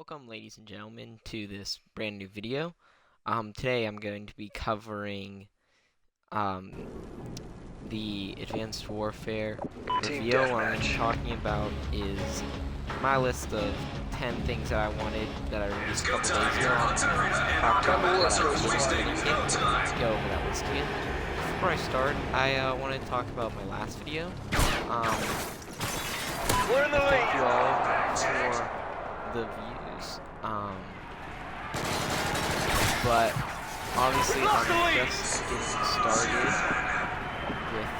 Welcome, ladies and gentlemen, to this brand new video. Today I'm going to be covering the Advanced Warfare reveal. What I'm going to be talking about is my list of 10 things that I wanted that I released a couple days ago. Let's go over that list again. Before I start, I want to talk about my last video. Thank you all for the views. But obviously I'm just getting started with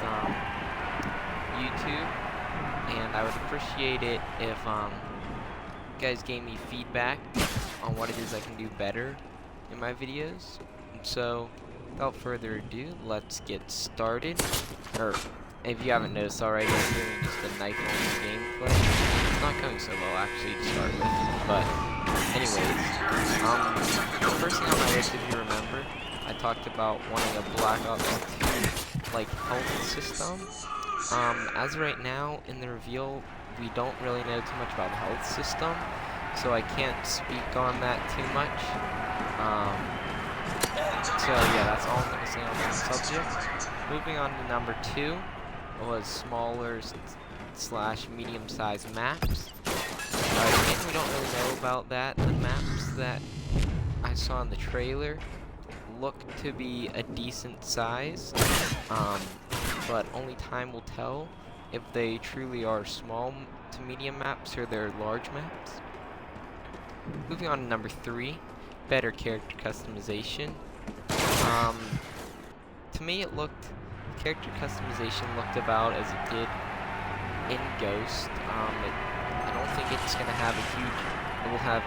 YouTube, and I would appreciate it if you guys gave me feedback on what it is I can do better in my videos. And so without further ado, let's get started. Or if you haven't noticed already, I'm doing just a knife-only gameplay. It's not going so well actually to start with, but anyways, the first thing on my list, if you remember, I talked about wanting a Black Ops 2 like health system. As of right now in the reveal, we don't really know too much about the health system, so I can't speak on that too much. So yeah, that's all I'm going to say on that subject. Moving on to number 2 was smaller slash medium-sized maps. Again, we don't really know about that. The maps that I saw in the trailer look to be a decent size, but only time will tell if they truly are small to medium maps or they're large maps. Moving on to number 3, better character customization. To me, character customization looked about as it did in Ghost. I don't think it's going to have it will have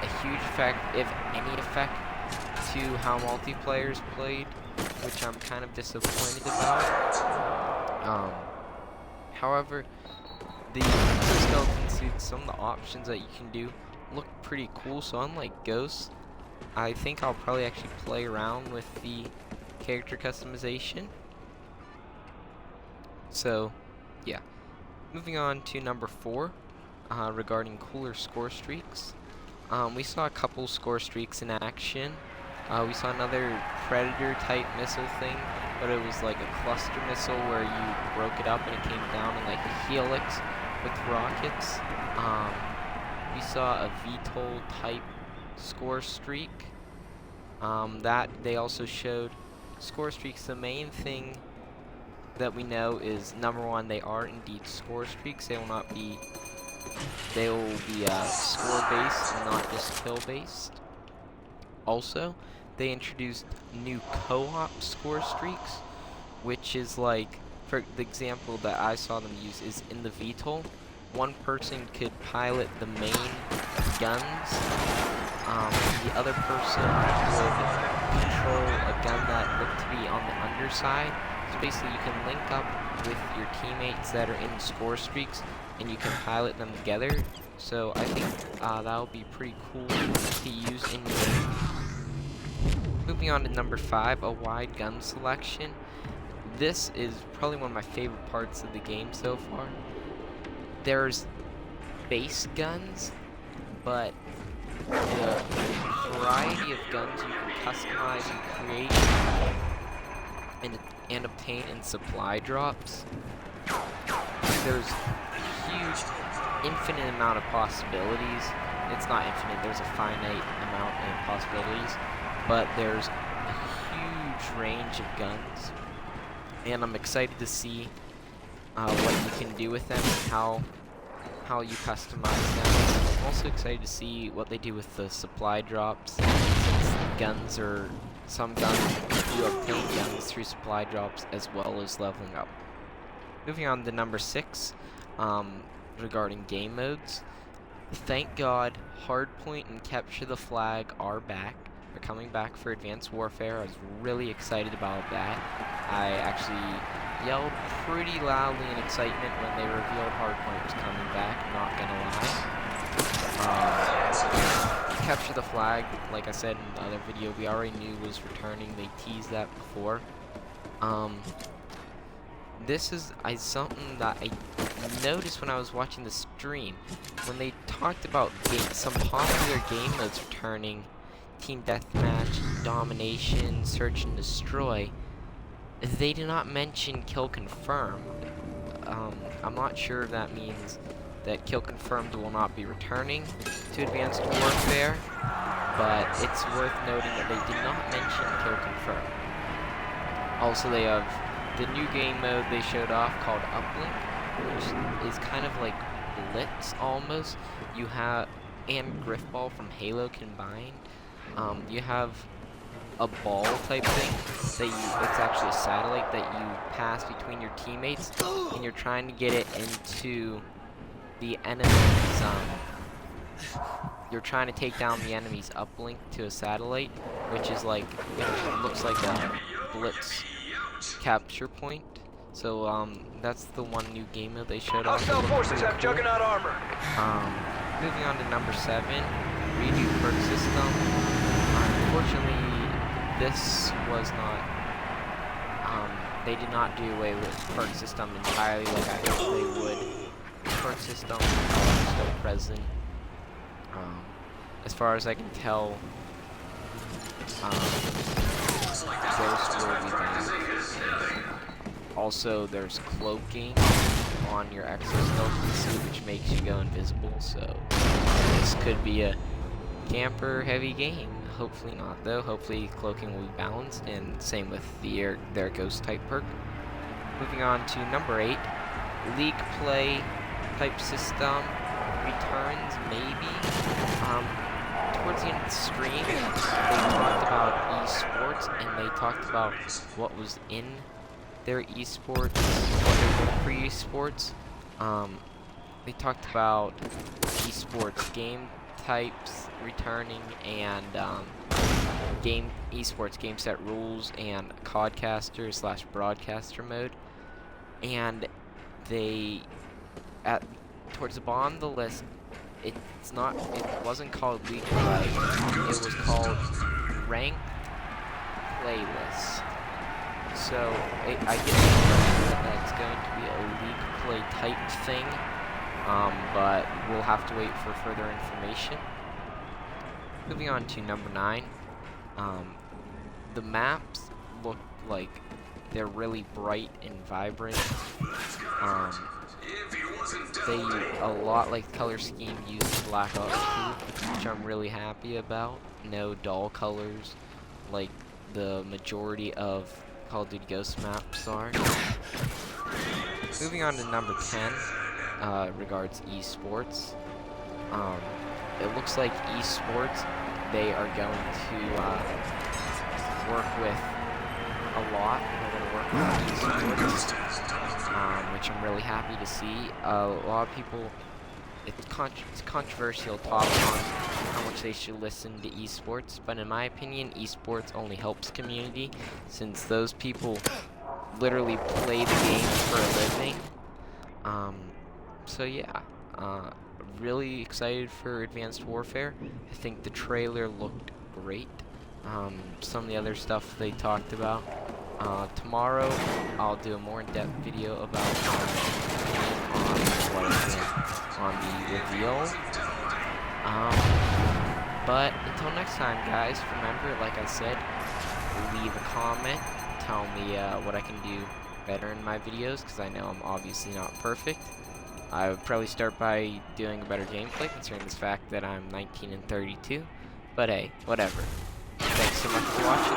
a huge effect, if any effect, to how multiplayers played, which I'm kind of disappointed about. However, the skeleton suits, some of the options that you can do look pretty cool, so unlike Ghost, I think I'll probably actually play around with the character customization. So, yeah. Moving on to number 4, regarding cooler score streaks. We saw a couple score streaks in action. We saw another Predator type missile thing, but it was like a cluster missile where you broke it up and it came down in like a helix with rockets. We saw a VTOL type score streak. That they also showed score streaks. The main thing that we know is, number 1, they are indeed score streaks. They will be score based and not just kill based. Also, they introduced new co-op score streaks, which is like, for the example that I saw them use is in the VTOL, one person could pilot the main guns, the other person would control a gun that looked to be on the underside. So basically you can link up with your teammates that are in score streaks and you can pilot them together. So I think that'll be pretty cool to use in game. Moving on to number 5, a wide gun selection. This is probably one of my favorite parts of the game so far. There's base guns, but the variety of guns you can customize and create and obtain in supply drops. There's a huge, infinite amount of possibilities. It's not infinite, there's a finite amount of possibilities, but there's a huge range of guns, and I'm excited to see what you can do with them and how you customize them. I'm also excited to see what they do with the supply drops, since some guns you obtain guns through supply drops as well as leveling up. Moving on to number 6, regarding game modes. Thank God, Hardpoint and Capture the Flag are back. They're coming back for Advanced Warfare. I was really excited about that. I actually yelled pretty loudly in excitement when they revealed Hardpoint was coming back, not gonna lie. Capture the Flag, like I said in the other video, we already knew was returning. They teased that before. This is something that I noticed when I was watching the stream. When they talked about some popular game modes returning: Team Deathmatch, Domination, Search and Destroy. They did not mention Kill Confirmed. I'm not sure if that means that Kill Confirmed will not be returning to Advanced Warfare, but it's worth noting that they did not mention Kill Confirmed. Also, they have the new game mode they showed off called Uplink, which is kind of like Blitz almost. You have and Griffball from Halo combined. You have a ball type thing that it's actually a satellite that you pass between your teammates, and you're trying to get it into the enemy's you're trying to take down the enemy's uplink to a satellite, which is like, it looks like a Blitz capture point. So that's the one new game mode they showed off. Hostile forces have Juggernaut armor. Moving on to number 7, redo perk system. Unfortunately, this was not, they did not do away with perk system entirely like I hoped they would. Perk system is still present. As far as I can tell, Ghost will be back. Also, there's cloaking on your exoskeleton, which makes you go invisible, so this could be a camper heavy game. Hopefully not though. Hopefully cloaking will be balanced, and same with their ghost type perk. Moving on to number 8, league play type system returns maybe. Towards the end of the stream, they talked about esports, and they talked about what was in their esports, what they were pre-esports. They talked about esports game types returning, and esports game set rules, and codcaster / broadcaster mode. And they towards the bottom of the list, it wasn't called League Play, it was called Ranked Playlist. So I get the impression that it's going to be a League Play type thing, but we'll have to wait for further information. Moving on to number 9, the maps look like they're really bright and vibrant. They a lot like the color scheme used in Black Ops 2, which I'm really happy about. No dull colors like the majority of Call of Duty Ghost maps are. Moving on to number 10, regards esports. It looks like esports, they are going to work with a lot. They're going to work with esports, which I'm really happy to see. A lot of people, it's controversial talk on how much they should listen to esports, but in my opinion, esports only helps community, since those people literally play the game for a living. So yeah, really excited for Advanced Warfare. I think the trailer looked great. Some of the other stuff they talked about. Tomorrow, I'll do a more in-depth video about on the reveal. But until next time, guys, remember, like I said, leave a comment, tell me what I can do better in my videos, because I know I'm obviously not perfect. I would probably start by doing a better gameplay, considering this fact that I'm 19 and 32. But hey, whatever. Thanks so much for watching.